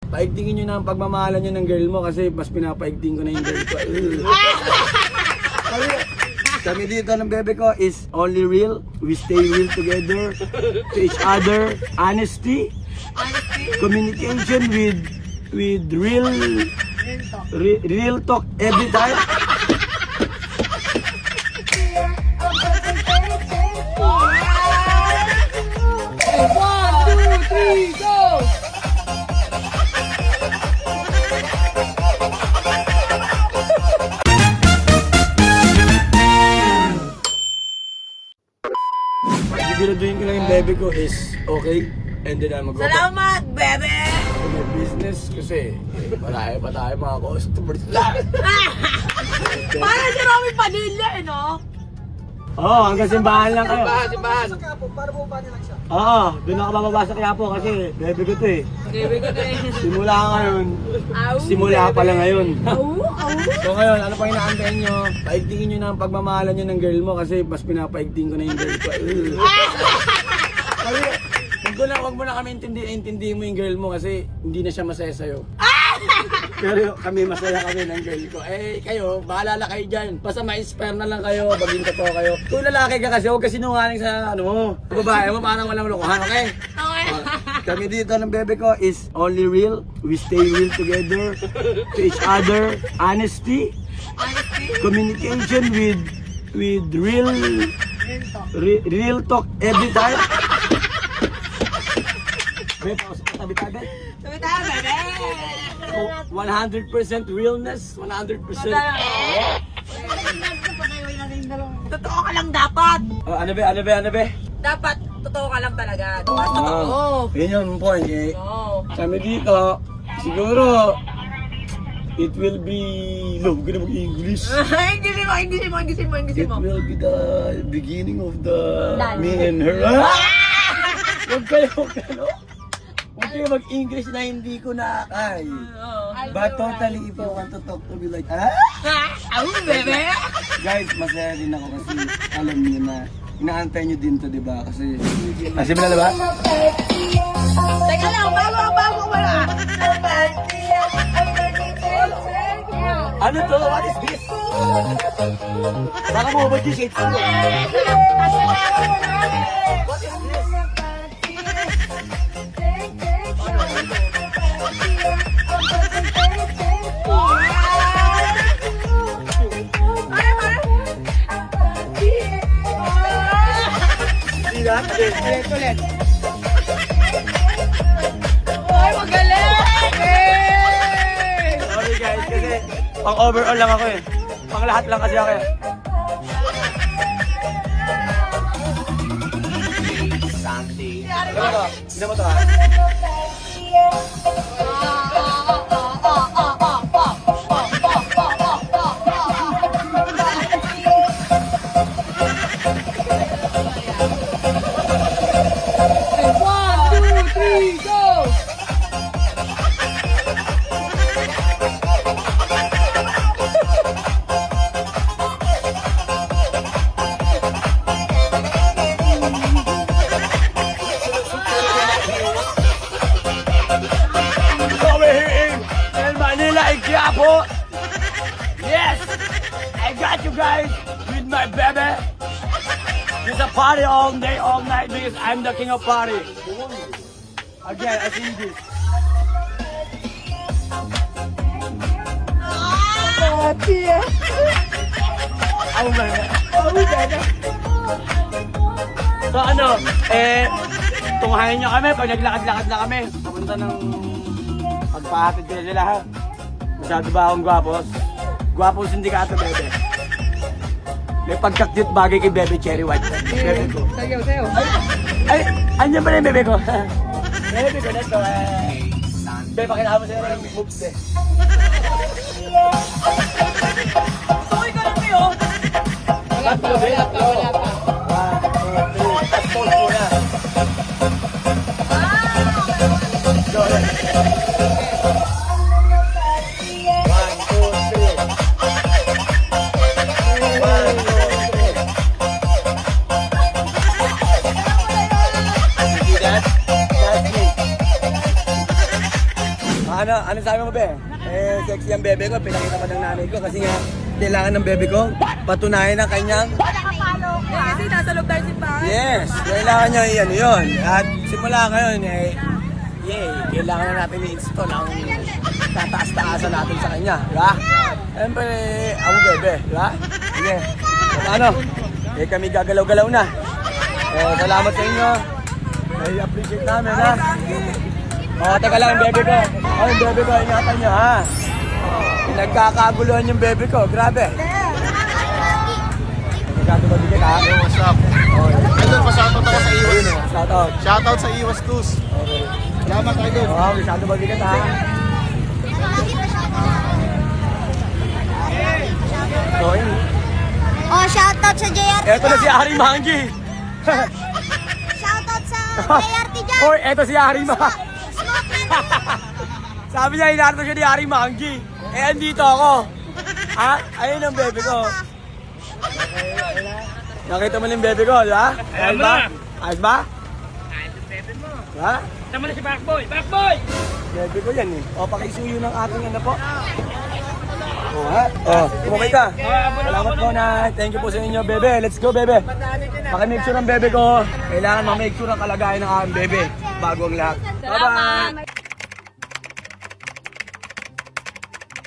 paigtingin nyo na ang pagmamahalan nyo ng girl mo kasi mas pinapaigting ko na yung girl ko. Kami dito ng bebe ko is only real. We stay real together to each other. Honesty, communication with real talk every time. Siguraduhin ko lang yung bebe ko is okay. And then I'm mag-go Salamat, bebe! to my business kasi marami pa tayo mga customers. Parang si Romy Padilla, eh, no? Oo, hanggang simbahan lang kayo. Simbahan. Para po ba lang siya? Oo, doon ako bababa sa Quiapo kasi bebe ko to eh. Bebe ko na yun. Simula ngayon. Au, Simula pa lang ngayon. Au. So ngayon, ano pang inaantayin nyo? Paigtingin nyo na ang pagmamahalan nyo ng girl mo kasi mas pinapaigting ko na yung girl ko. Kasi, wag mo na kami intindi mo yung girl mo kasi hindi na siya masaya sa'yo. Pero kami masaya kami ng girl ko. Eh kayo, bahala na kayo dyan. Basta ma-inspire na lang kayo, maging totoo kayo. Kung lalaki ka kasi, huwag kasi sinungaling sa ano mo. Babae mo, parang walang lokohan, okay? Okay. Kami dito ng bebe ko is only real. We stay real together to each other. Honesty, communication with real talk every time. Bebe, tabi-tabi. Sabi tayo, bebe! 100% realness, 100%. Totoo ka lang dapat. Ano be? Dapat, totoo ka lang talaga. Totoo. Yun yung point eh. Oo. Kami dito, siguro, it will be, huwag ka na mag-English. Hindi mo. It will be the beginning of the Lalo. me and her. Huwag kayo mag-English na hindi ko na ay. But totally, if you want to talk to me like, Au, bebe! guys, masaya din ako kasi alam niyo na inaantay niyo din to, di ba? Kasi mo na, di ba? Teka lang, bago wala. Ano to? What is this? Baka mo ba yung shades mo? What is this? Ulit. Ay, magaling! Sorry guys, kasi pang overall lang ako eh. Pang lahat lang kasi ako eh. Something. Sino mo to ha? Quiapo. Yes, I got you guys with my baby. It's a party all day, all night because I'm the king of party. Again, I sing this. Oh my God. So ano, tunghayan nyo kami pag naglakad-lakad na kami. Papunta ng pagpahatid ko sila ha. Masyado ba akong gwapos? Gwapos sindikato, bebe. May pagka-cute bagay kay Bebe Cherry White. Bebe ko. Sayo. Ay, andyan ba na yung bebe ko? Bebe ko, let's go. Bebe, pakilala mo sa'yo ng moves eh. Sorry ka lang kayo. Wala pa. 1, 2, 3. Tapos pause muna. Go, let's ano sabi mo, be? Sexy ang bebe ko. Pinakita pa ng nanay ko kasi nga, kailangan ng bebe ko patunayan ang kanyang... Kasi nasa loob tayo simbahan. Yes, kailangan niya yan yun. At simula ngayon, kailangan na natin i-install ang tataas-taasan natin sa kanya. Diba? Siyempre, ako bebe. Diba? Sige. Ano? Kami gagalaw-galaw na. Salamat sa inyo. I-appreciate namin, ha? Teka lang, yung bebe ko. Yung bebe ko, ingatan nyo, ha? Nagkakaguluhan yung bebe ko. Grabe. Nagkakaguluhan, ha? Hey, what's up? Idol, pa-shoutout ako sa Iwas. Shoutout. Shoutout sa Iwas Tus. Salamat, Idol. Masyado mabigat, ha? Oh, shoutout sa JRT. Eto na si Ari Manggi. Shoutout sa JRT dyan. Hoy, eto si Ari Manggi. Smoke na. Sabi niya, hinarto siya ni Ari Manggi. Andito ako. Ha? Ayun ang bebe ko. Nakita mo na yung bebe ko, di ba? Ayos ba? Ayos ba? Ayos yung bebe mo. Ha? Tama na si Backboy! Backboy! Bebe ko yan eh. O, pakisuyo ng ating ano po. O, ha? O, kumukay ka. Salamat po na. Thank you po sa inyo, bebe. Let's go, bebe. Pakimake sure ang bebe ko. Kailangan ma-make sure ang kalagayan ng aking bebe bago ang lahat. Bye-bye!